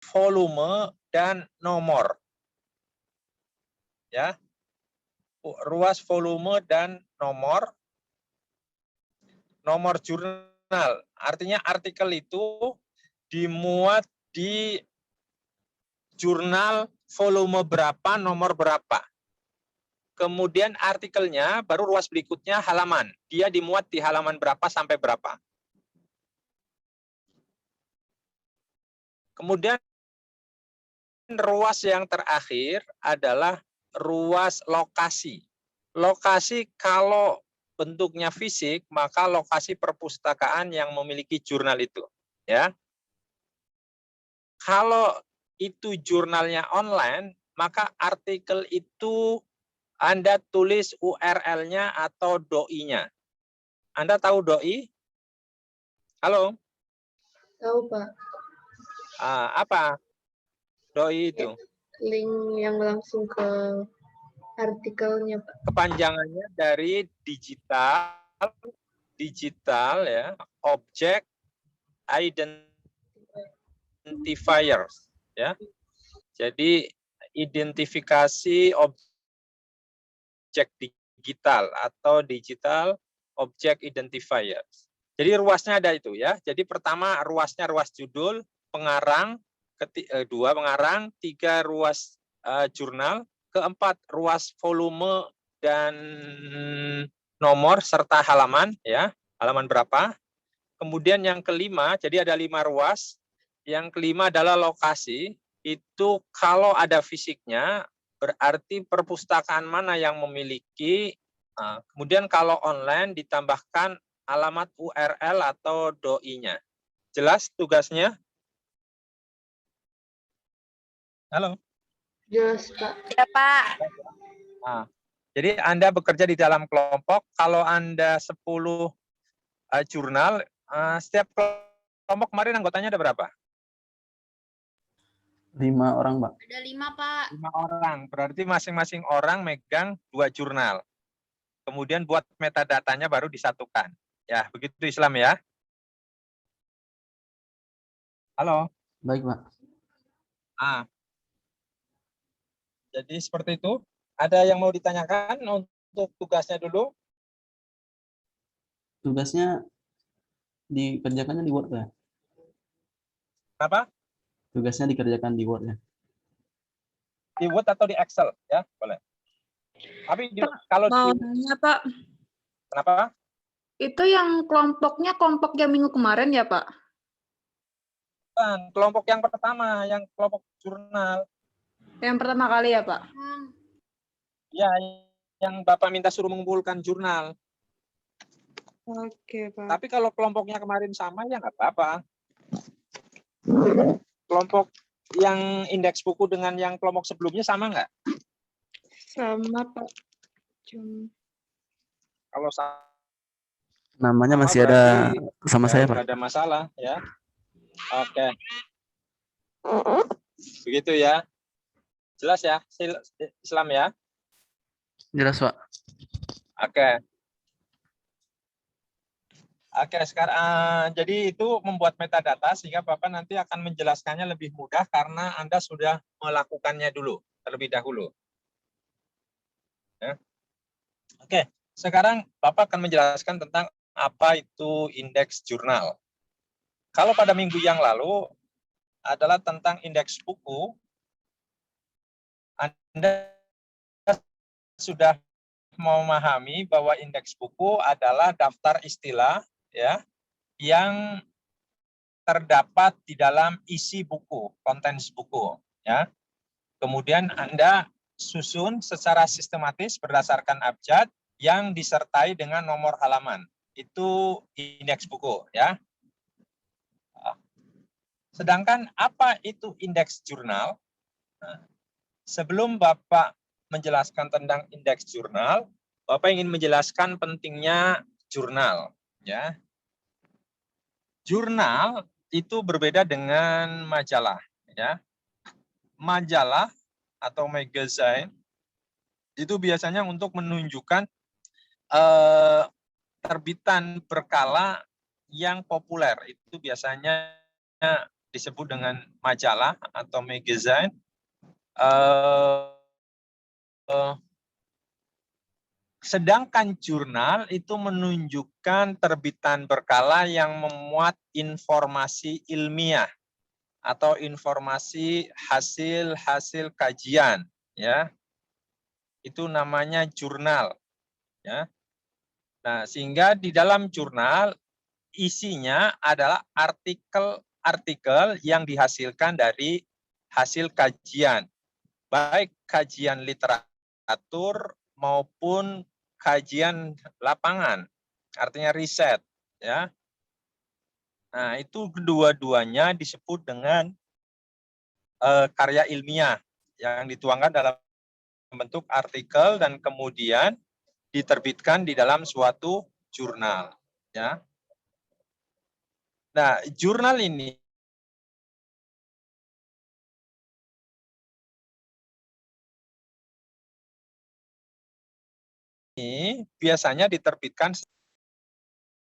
volume, dan nomor. Ya, ruas, volume, dan nomor. Nomor jurnal, artinya artikel itu dimuat di jurnal volume berapa, nomor berapa. Kemudian artikelnya, baru ruas berikutnya halaman. Dia dimuat di halaman berapa sampai berapa. Kemudian ruas yang terakhir adalah ruas lokasi. Lokasi kalau bentuknya fisik, maka lokasi perpustakaan yang memiliki jurnal itu. Ya. Kalau itu jurnalnya online, maka artikel itu Anda tulis URL-nya atau doi-nya. Anda tahu doi? Halo? Tahu, Pak. Apa doi itu? Link yang langsung ke artikelnya, Pak. Kepanjangannya dari digital ya, object identifiers ya. Jadi identifikasi objek digital atau digital object identifiers. Jadi ruasnya ada itu ya. Jadi pertama ruasnya ruas judul, pengarang, dua pengarang, tiga ruas jurnal, keempat ruas volume dan nomor serta halaman ya, halaman berapa. Kemudian yang kelima, jadi ada 5 ruas. Yang kelima adalah lokasi. Itu kalau ada fisiknya berarti perpustakaan mana yang memiliki. Kemudian kalau online ditambahkan alamat URL atau doi-nya. Jelas tugasnya? Halo? Jelas, Pak. Ya, Pak. Jadi Anda bekerja di dalam kelompok. Kalau Anda 10 jurnal, setiap kelompok kemarin anggotanya ada berapa? 5 orang, Pak. Ada 5, Pak. 5 orang. Berarti masing-masing orang megang 2 jurnal. Kemudian buat metadatanya baru disatukan. Ya, begitu Islam ya. Halo. Baik, Pak. Jadi seperti itu. Ada yang mau ditanyakan untuk tugasnya dulu? Tugasnya dikerjakannya di Word, ya? Apa? Tugasnya dikerjakan di Word, ya? Di Word atau di Excel, ya? Boleh. Tapi kalau mau nanya, Pak. Kenapa? Itu yang kelompoknya kelompok yang minggu kemarin ya, Pak? Bukan, kelompok yang pertama, yang kelompok jurnal. Yang pertama kali ya, Pak? Ya, yang Bapak minta suruh mengumpulkan jurnal. Oke, Pak. Tapi kalau kelompoknya kemarin sama, ya nggak apa-apa. Kelompok yang indeks buku dengan yang kelompok sebelumnya sama nggak? Sama, Pak. Kalau sama, Namanya masih ada sama saya, Pak. Nggak ada masalah, ya. Oke. Begitu ya. Jelas ya, Islam ya? Jelas, Pak. Oke. Oke, sekarang jadi itu membuat metadata sehingga Bapak nanti akan menjelaskannya lebih mudah karena Anda sudah melakukannya dulu, terlebih dahulu. Ya. Oke, sekarang Bapak akan menjelaskan tentang apa itu indeks jurnal. Kalau pada minggu yang lalu adalah tentang indeks buku, Anda sudah memahami bahwa indeks buku adalah daftar istilah ya yang terdapat di dalam isi buku, kontens buku ya. Kemudian Anda susun secara sistematis berdasarkan abjad yang disertai dengan nomor halaman. Itu indeks buku ya. Sedangkan apa itu indeks jurnal? Sebelum Bapak menjelaskan tentang indeks jurnal, Bapak ingin menjelaskan pentingnya jurnal ya. Jurnal itu berbeda dengan majalah ya. Majalah atau magazine itu biasanya untuk menunjukkan terbitan berkala yang populer. Itu biasanya disebut dengan majalah atau magazine. Sedangkan jurnal itu menunjukkan terbitan berkala yang memuat informasi ilmiah atau informasi hasil kajian, ya. Itu namanya jurnal, ya. Nah, sehingga di dalam jurnal isinya adalah artikel-artikel yang dihasilkan dari hasil kajian, baik kajian literatur maupun kajian lapangan, artinya riset, ya. Nah, itu kedua-duanya disebut dengan karya ilmiah yang dituangkan dalam bentuk artikel dan kemudian diterbitkan di dalam suatu jurnal, ya. Nah, jurnal ini biasanya diterbitkan,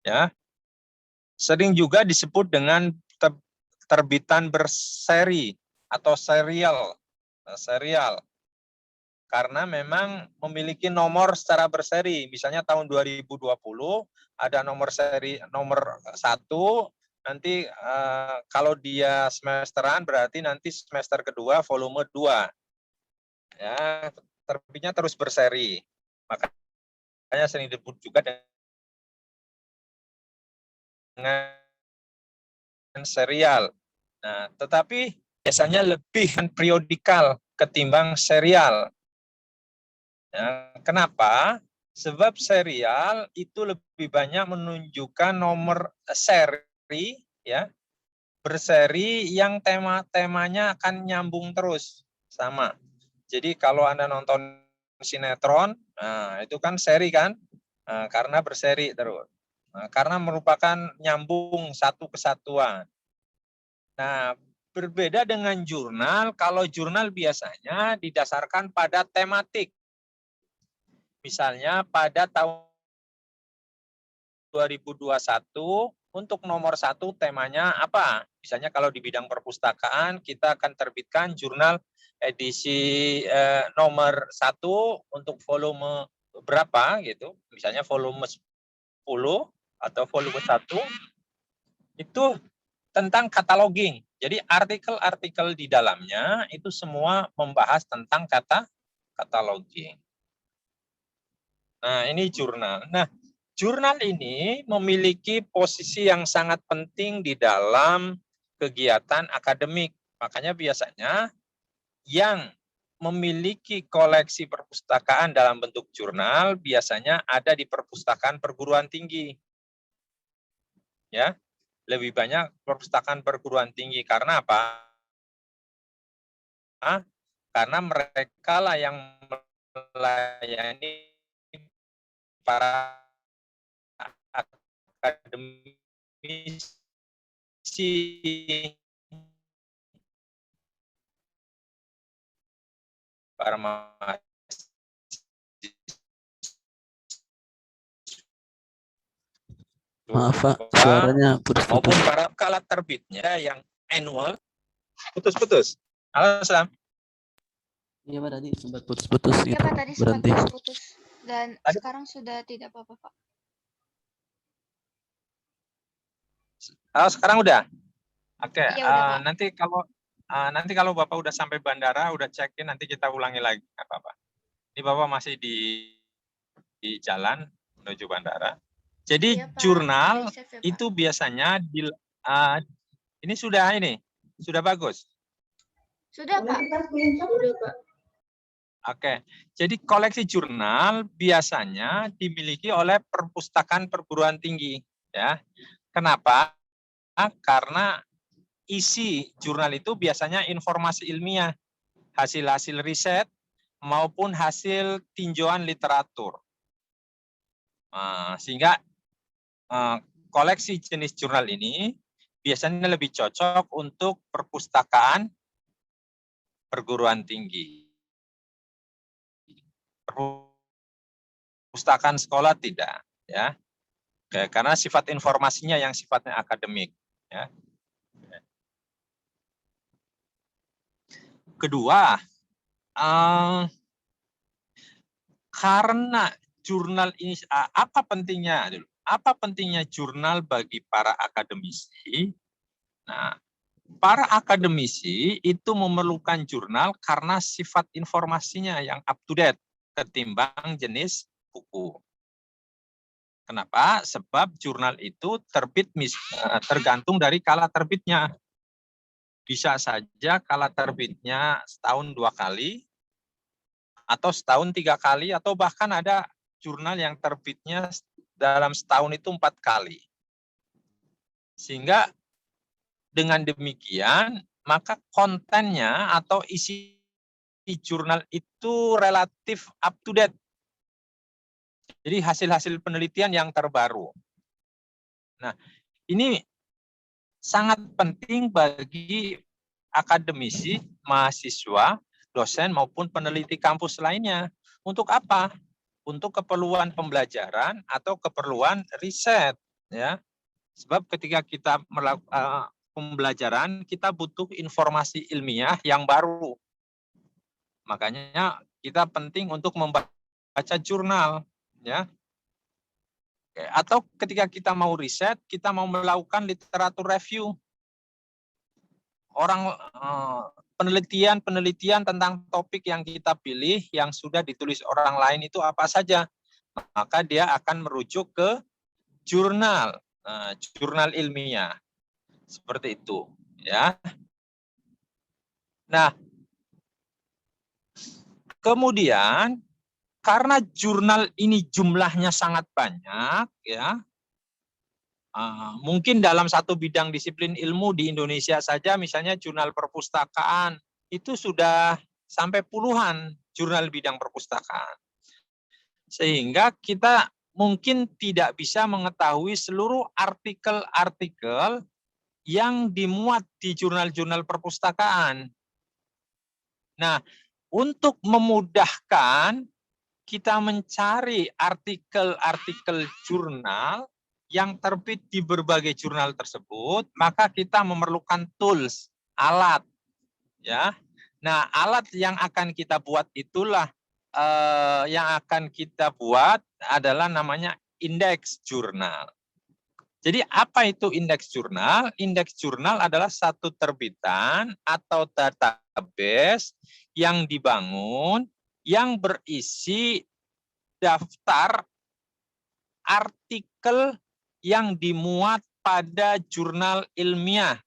ya. Sering juga disebut dengan terbitan berseri atau serial karena memang memiliki nomor secara berseri. Misalnya tahun 2020 ada nomor seri nomor 1, nanti kalau dia semesteran berarti nanti semester kedua volume 2. Ya, terbitnya terus berseri. Makanya sering disebut juga dengan serial. Nah, tetapi biasanya lebih periodikal ketimbang serial. Ya, kenapa? Sebab serial itu lebih banyak menunjukkan nomor seri, ya, berseri yang temanya akan nyambung terus sama. Jadi kalau Anda nonton sinetron, nah itu kan seri kan, nah, karena berseri terus. Nah, karena merupakan nyambung satu kesatuan. Nah, berbeda dengan jurnal, kalau jurnal biasanya didasarkan pada tematik. Misalnya pada tahun 2021 untuk nomor 1 temanya apa? Misalnya kalau di bidang perpustakaan kita akan terbitkan jurnal edisi nomor 1 untuk volume berapa gitu. Misalnya volume 10 atau volume 1 itu tentang cataloging. Jadi artikel-artikel di dalamnya itu semua membahas tentang cataloging. Nah, ini jurnal. Nah, jurnal ini memiliki posisi yang sangat penting di dalam kegiatan akademik. Makanya biasanya yang memiliki koleksi perpustakaan dalam bentuk jurnal biasanya ada di perpustakaan perguruan tinggi. Ya, lebih banyak perpustakaan perguruan tinggi. Karena apa? Karena mereka lah yang melayani para akademisi, para mahasiswa, Maaf Pak, suaranya putus-putus. maupun para kala terbitnya yang annual. Putus-putus. Halo, Salam. Iya Pak, tadi sempat putus-putus Iya gitu. Pak, tadi sempat Berhenti. putus-putus. Dan Tadi- sekarang sudah tidak apa-apa Pak. Oh, sekarang udah. Oke, Iya, udah, Pak. nanti kalau Bapak udah sampai bandara, udah check-in, nanti kita ulangi lagi, nggak apa-apa. Ini Bapak masih di jalan menuju bandara. Jadi Iya, Pak. jurnal Sudah di-save ya, Pak. itu biasanya ini sudah bagus. Sudah Pak. Udah, Pak. Oke, jadi koleksi jurnal biasanya dimiliki oleh perpustakaan perguruan tinggi, ya. Kenapa? Karena isi jurnal itu biasanya informasi ilmiah, hasil-hasil riset maupun hasil tinjauan literatur. Sehingga koleksi jenis jurnal ini biasanya lebih cocok untuk perpustakaan perguruan tinggi. Perpustakaan sekolah tidak, ya. Karena sifat informasinya yang sifatnya akademik, ya. kedua, karena jurnal ini apa pentingnya? Apa pentingnya jurnal bagi para akademisi? Nah, para akademisi itu memerlukan jurnal karena sifat informasinya yang up to date ketimbang jenis buku. Kenapa? Sebab jurnal itu terbit tergantung dari kala terbitnya. Bisa saja kala terbitnya setahun 2 kali, atau setahun 3 kali, atau bahkan ada jurnal yang terbitnya dalam setahun itu 4 kali. Sehingga dengan demikian, maka kontennya atau isi jurnal itu relatif up to date. Jadi hasil-hasil penelitian yang terbaru. Nah, ini sangat penting bagi akademisi, mahasiswa, dosen maupun peneliti kampus lainnya. Untuk apa? Untuk keperluan pembelajaran atau keperluan riset, ya. Sebab ketika kita melakukan pembelajaran, kita butuh informasi ilmiah yang baru. Makanya kita penting untuk membaca jurnal, ya. Atau ketika kita mau riset, kita mau melakukan literatur review. Penelitian tentang topik yang kita pilih yang sudah ditulis orang lain itu apa saja, maka dia akan merujuk ke jurnal, jurnal ilmiah seperti itu, ya. Nah, kemudian karena jurnal ini jumlahnya sangat banyak, ya. Mungkin dalam satu bidang disiplin ilmu di Indonesia saja, misalnya jurnal perpustakaan, itu sudah sampai puluhan jurnal bidang perpustakaan. Sehingga kita mungkin tidak bisa mengetahui seluruh artikel-artikel yang dimuat di jurnal-jurnal perpustakaan. Nah, untuk memudahkan kita mencari artikel-artikel jurnal yang terbit di berbagai jurnal tersebut, maka kita memerlukan tools, alat, ya. Nah, alat yang akan kita buat itulah adalah namanya indeks jurnal. Jadi apa itu indeks jurnal? Indeks jurnal adalah satu terbitan atau database yang dibangun yang berisi daftar artikel yang dimuat pada jurnal ilmiah,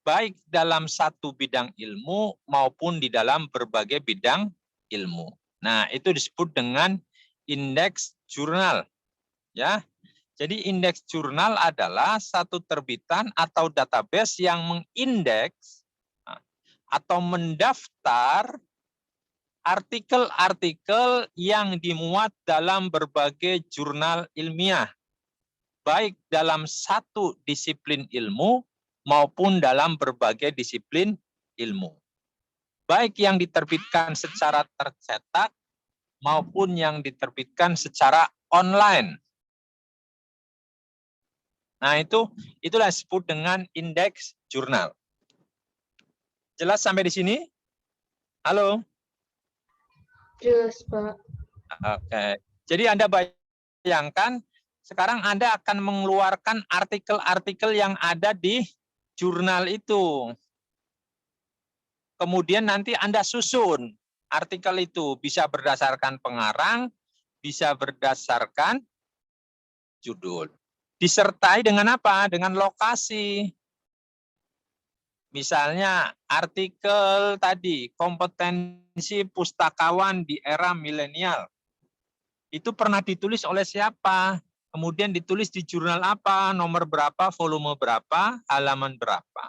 baik dalam satu bidang ilmu maupun di dalam berbagai bidang ilmu. Nah, itu disebut dengan indeks jurnal, ya. Jadi indeks jurnal adalah satu terbitan atau database yang mengindeks atau mendaftar artikel-artikel yang dimuat dalam berbagai jurnal ilmiah, baik dalam satu disiplin ilmu maupun dalam berbagai disiplin ilmu. Baik yang diterbitkan secara tercetak maupun yang diterbitkan secara online. Nah, itulah disebut dengan indeks jurnal. Jelas sampai di sini? Halo? Jelas, Pak. Oke. Jadi Anda bayangkan sekarang Anda akan mengeluarkan artikel-artikel yang ada di jurnal itu. Kemudian nanti Anda susun artikel itu, bisa berdasarkan pengarang, bisa berdasarkan judul. Disertai dengan apa? Dengan lokasi. Misalnya artikel tadi, kompetensi pustakawan di era milenial. Itu pernah ditulis oleh siapa? Kemudian ditulis di jurnal apa, nomor berapa, volume berapa, halaman berapa.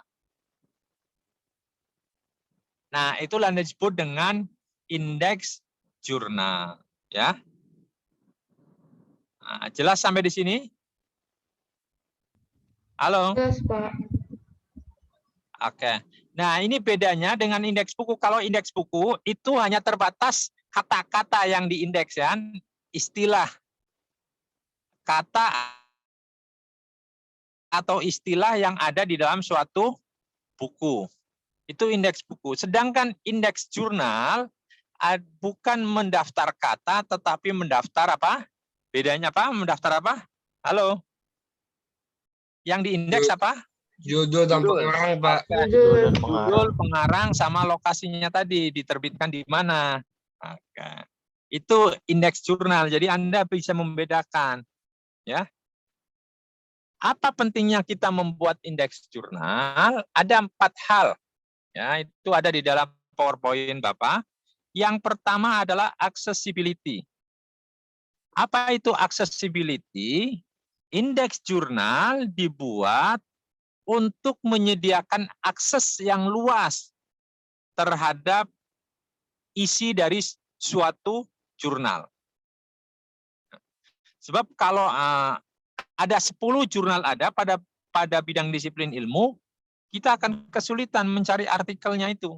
Nah, itulah yang disebut dengan indeks jurnal, ya. Nah, jelas sampai di sini? Halo? Jelas, Pak. Oke. Nah, ini bedanya dengan indeks buku. Kalau indeks buku itu hanya terbatas kata-kata yang diindeks, ya. Istilah. Kata atau istilah yang ada di dalam suatu buku. Itu indeks buku. Sedangkan indeks jurnal bukan mendaftar kata, tetapi mendaftar apa? Bedanya apa? Mendaftar apa? Halo? Yang diindeks apa? Judul dan Judul. pengarang, Pak. Oke. Judul, pengarang, sama lokasinya tadi, diterbitkan di mana. Oke. Itu indeks jurnal, jadi Anda bisa membedakan. Ya. Apa pentingnya kita membuat indeks jurnal? Ada 4 hal. Ya, itu ada di dalam PowerPoint Bapak. Yang pertama adalah accessibility. Apa itu accessibility? Indeks jurnal dibuat untuk menyediakan akses yang luas terhadap isi dari suatu jurnal. Sebab kalau ada 10 jurnal ada pada bidang disiplin ilmu, kita akan kesulitan mencari artikelnya itu.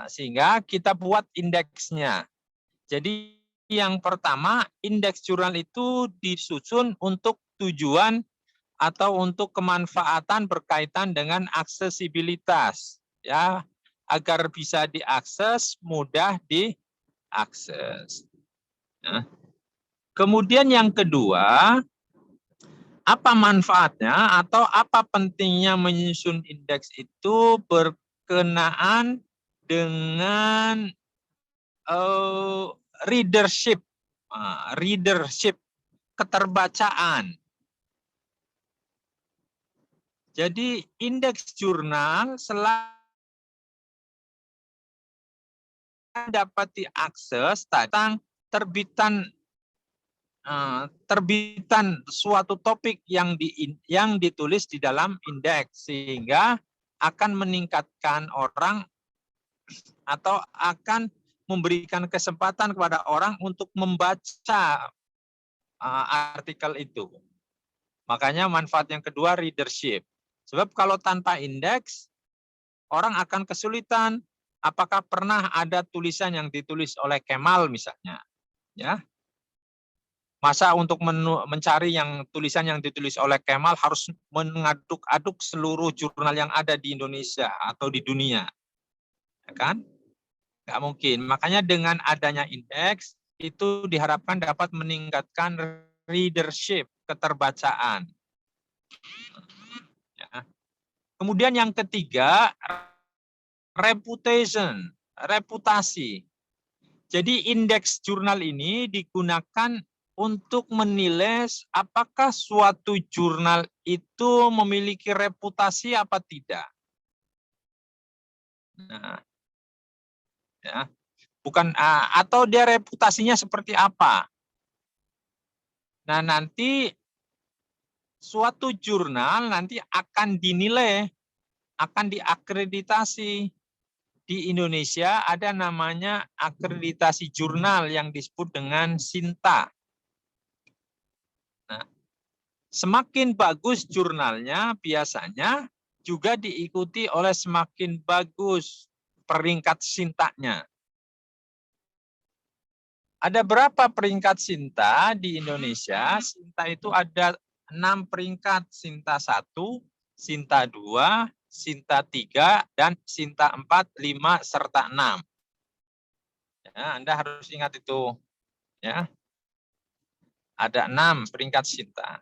Sehingga kita buat indeksnya. Jadi yang pertama, indeks jurnal itu disusun untuk tujuan atau untuk kemanfaatan berkaitan dengan aksesibilitas, ya, agar bisa diakses, mudah diakses. Nah, kemudian yang kedua, apa manfaatnya atau apa pentingnya menyusun indeks itu berkenaan dengan readership, keterbacaan. Jadi indeks jurnal selain dapat diakses tentang terbitan suatu topik yang ditulis di dalam indeks, sehingga akan meningkatkan orang atau akan memberikan kesempatan kepada orang untuk membaca artikel itu. Makanya manfaat yang kedua readership. Sebab kalau tanpa indeks, orang akan kesulitan. Apakah pernah ada tulisan yang ditulis oleh Kemal misalnya? Ya. Masa untuk mencari tulisan yang ditulis oleh Kemal harus mengaduk-aduk seluruh jurnal yang ada di Indonesia atau di dunia. Ya kan? Nggak mungkin. Makanya dengan adanya indeks, itu diharapkan dapat meningkatkan readership, keterbacaan. Ya. Kemudian yang ketiga, reputasi. Jadi indeks jurnal ini digunakan untuk menilai apakah suatu jurnal itu memiliki reputasi apa tidak. Nah, ya, bukan atau dia reputasinya seperti apa. Nah, nanti suatu jurnal nanti akan dinilai, akan diakreditasi. Di Indonesia ada namanya akreditasi jurnal yang disebut dengan SINTA. Nah, semakin bagus jurnalnya biasanya juga diikuti oleh semakin bagus peringkat SINTA-nya. Ada berapa peringkat SINTA di Indonesia? SINTA itu ada 6 peringkat, SINTA 1, SINTA 2, SINTA 3, dan SINTA 4, 5, serta 6. Ya, Anda harus ingat itu. Ya. Ada 6 peringkat SINTA.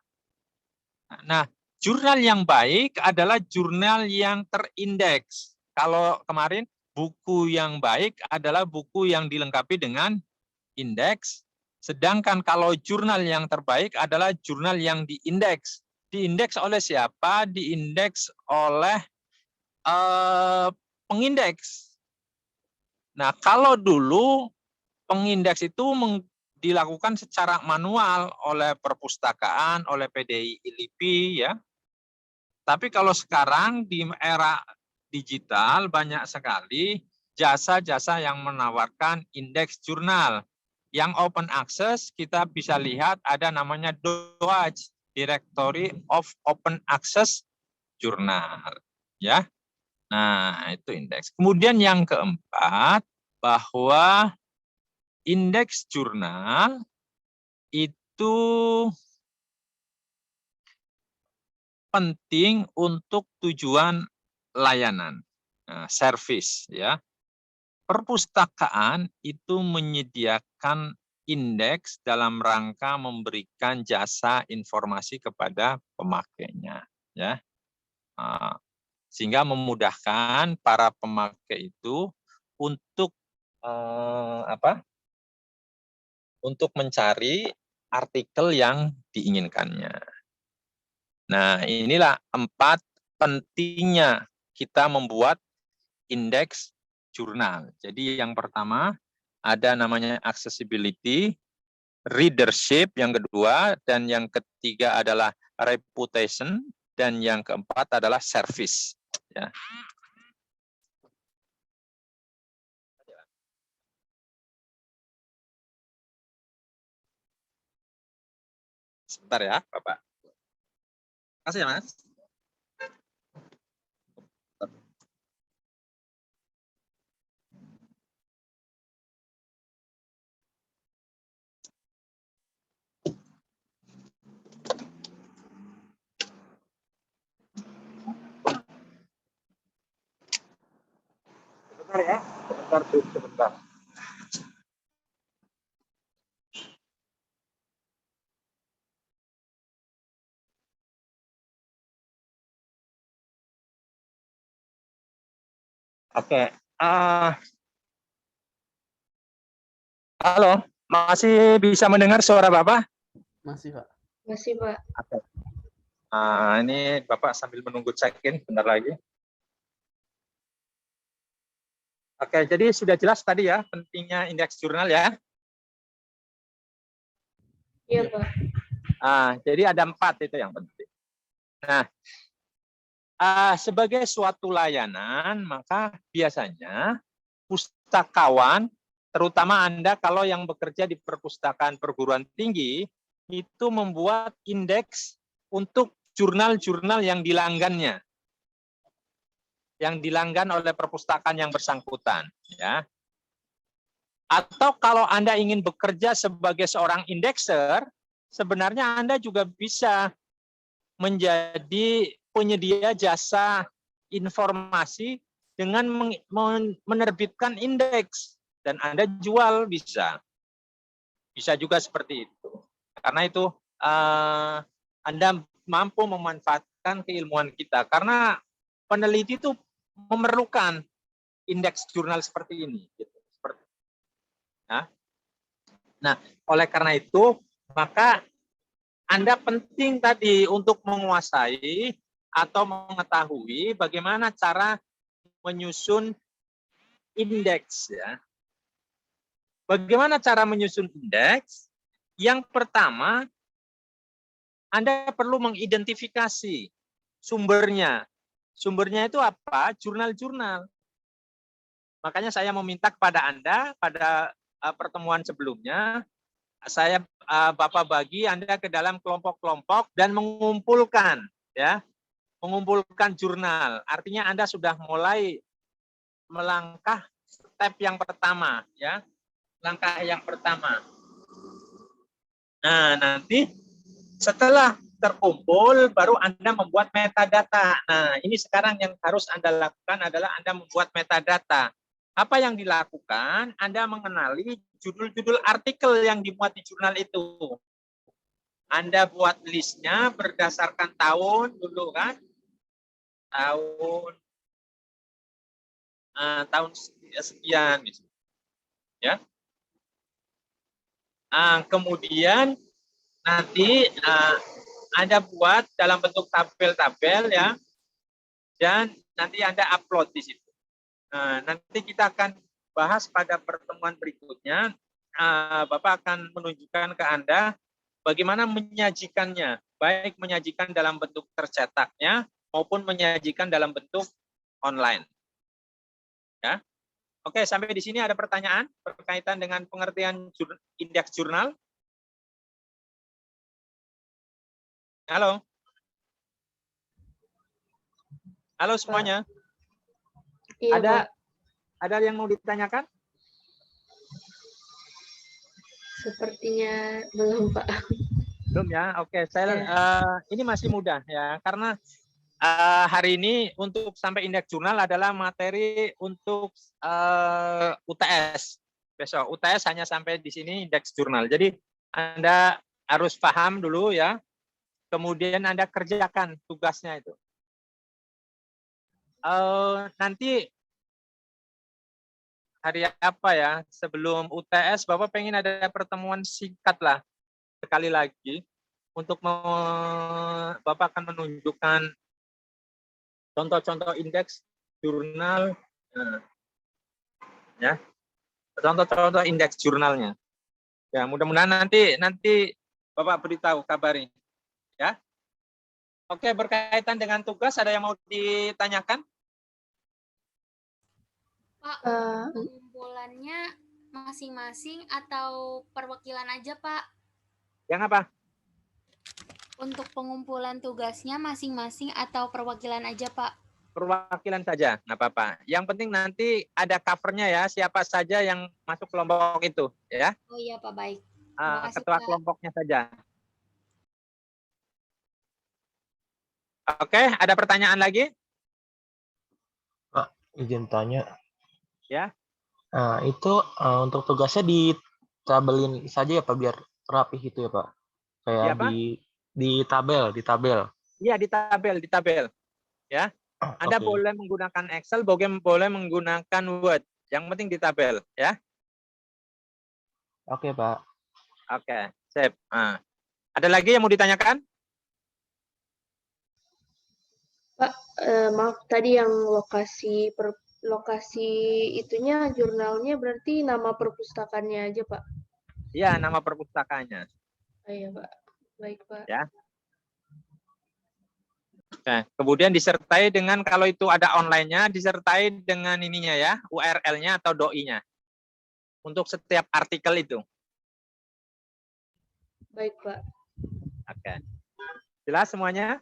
Nah, jurnal yang baik adalah jurnal yang terindeks. Kalau kemarin, buku yang baik adalah buku yang dilengkapi dengan indeks. Sedangkan kalau jurnal yang terbaik adalah jurnal yang diindeks. Diindeks oleh siapa? Diindeks oleh pengindeks. Nah, kalau dulu pengindeks itu dilakukan secara manual oleh perpustakaan, oleh PDI LIPI, ya. Tapi kalau sekarang di era digital banyak sekali jasa-jasa yang menawarkan indeks jurnal. Yang open access kita bisa lihat ada namanya DOAJ, Directory of Open Access Journal, ya. Nah, itu indeks. Kemudian yang keempat, bahwa indeks jurnal itu penting untuk tujuan layanan, service ya. Perpustakaan itu menyediakan indeks dalam rangka memberikan jasa informasi kepada pemakainya ya. Sehingga memudahkan para pemakai itu untuk untuk mencari artikel yang diinginkannya. Nah, inilah 4 pentingnya kita membuat indeks jurnal. Jadi yang pertama ada namanya accessibility, readership yang kedua, dan yang ketiga adalah reputation, dan yang keempat adalah service. Ya. Sebentar ya, Bapak. Makasih ya, Mas. Sebentar ya, sebentar. Oke. Halo, masih bisa mendengar suara Bapak? Masih, Pak. Masih, Pak. Oke. Ini Bapak sambil menunggu check-in bentar lagi. Oke, jadi sudah jelas tadi ya pentingnya indeks jurnal ya. Iya, Pak. Jadi ada 4 itu yang penting. Nah, sebagai suatu layanan, maka biasanya pustakawan, terutama Anda kalau yang bekerja di perpustakaan perguruan tinggi, itu membuat indeks untuk jurnal-jurnal yang dilanggannya. Yang dilanggan oleh perpustakaan yang bersangkutan. Ya. Atau kalau Anda ingin bekerja sebagai seorang indekser, sebenarnya Anda juga bisa menjadi penyedia jasa informasi dengan menerbitkan indeks. Dan Anda jual bisa. Bisa juga seperti itu. Karena itu Anda mampu memanfaatkan keilmuan kita. Karena peneliti itu memerlukan indeks jurnal seperti ini. Nah, oleh karena itu, maka Anda penting tadi untuk menguasai atau mengetahui bagaimana cara menyusun indeks. Ya. Bagaimana cara menyusun indeks? Yang pertama, Anda perlu mengidentifikasi sumbernya. Sumbernya itu apa? Jurnal-jurnal. Makanya saya meminta kepada Anda pada pertemuan sebelumnya, saya Bapak bagi Anda ke dalam kelompok-kelompok dan mengumpulkan ya. Mengumpulkan jurnal. Artinya Anda sudah mulai melangkah step yang pertama ya. Langkah yang pertama. Nah, nanti setelah terkumpul baru Anda membuat metadata. Nah, ini sekarang yang harus Anda lakukan adalah Anda membuat metadata. Apa yang dilakukan? Anda mengenali judul-judul artikel yang dimuat di jurnal itu. Anda buat listnya berdasarkan tahun dulu kan? Tahun sekian. Ya. Kemudian nanti Anda buat dalam bentuk tabel-tabel ya, dan nanti Anda upload di situ. Nanti kita akan bahas pada pertemuan berikutnya. Bapak akan menunjukkan ke Anda bagaimana menyajikannya, baik menyajikan dalam bentuk tercetaknya maupun menyajikan dalam bentuk online. Ya. Oke, sampai di sini ada pertanyaan berkaitan dengan pengertian indeks jurnal? Halo? Halo semuanya? Iya, Ada yang mau ditanyakan? Sepertinya belum, Pak. Belum ya? Oke, saya ini masih mudah ya, karena hari ini untuk sampai indeks jurnal adalah materi untuk UTS. Besok UTS hanya sampai di sini indeks jurnal. Jadi Anda harus paham dulu ya. Kemudian Anda kerjakan tugasnya itu. Nanti hari apa ya? Sebelum UTS, Bapak pengen ada pertemuan singkat lah. Sekali lagi. Untuk Bapak akan menunjukkan contoh-contoh indeks jurnal. Ya. Contoh-contoh indeks jurnalnya. Ya, mudah-mudahan nanti Bapak beritahu, kabari. Ya. Oke, berkaitan dengan tugas ada yang mau ditanyakan? Pak, Eh, pengumpulannya masing-masing atau perwakilan aja, Pak? Yang apa? Untuk pengumpulan tugasnya masing-masing atau perwakilan aja, Pak? Perwakilan saja, nggak apa-apa. Yang penting nanti ada covernya ya, siapa saja yang masuk kelompok itu, ya. Oh iya, Pak, baik. Terima kasih, Ketua Pak. kelompoknya saja. Oke, ada pertanyaan lagi? Izin tanya. Ya. Itu untuk tugasnya ditabelin saja ya Pak biar rapih gitu ya Pak. Kayak Iya, Pak? di tabel. Iya, di tabel. Ya. Anda Oke. boleh menggunakan Excel, boleh menggunakan Word. Yang penting di tabel, ya. Oke Pak. Oke, sip. Ada lagi yang mau ditanyakan? maaf tadi yang lokasi itunya jurnalnya berarti nama perpustakaannya aja, Pak. Iya, nama perpustakanya. Oh, iya, Pak. Baik, Pak. Ya. Nah, kemudian disertai dengan kalau itu ada online-nya, disertai dengan ininya ya, URL-nya atau doi-nya. Untuk setiap artikel itu. Baik, Pak. Oke. Jelas semuanya?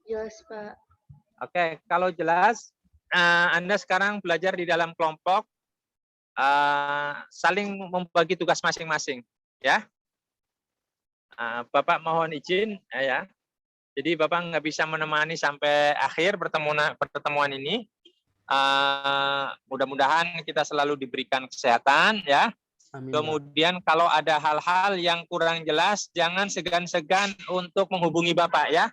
Jelas, Pak. Oke, kalau jelas, Anda sekarang belajar di dalam kelompok, saling membagi tugas masing-masing, ya. Bapak mohon izin, ya. Jadi Bapak nggak bisa menemani sampai akhir pertemuan ini. Mudah-mudahan kita selalu diberikan kesehatan, ya. Amin. Kemudian kalau ada hal-hal yang kurang jelas, jangan segan-segan untuk menghubungi Bapak, ya.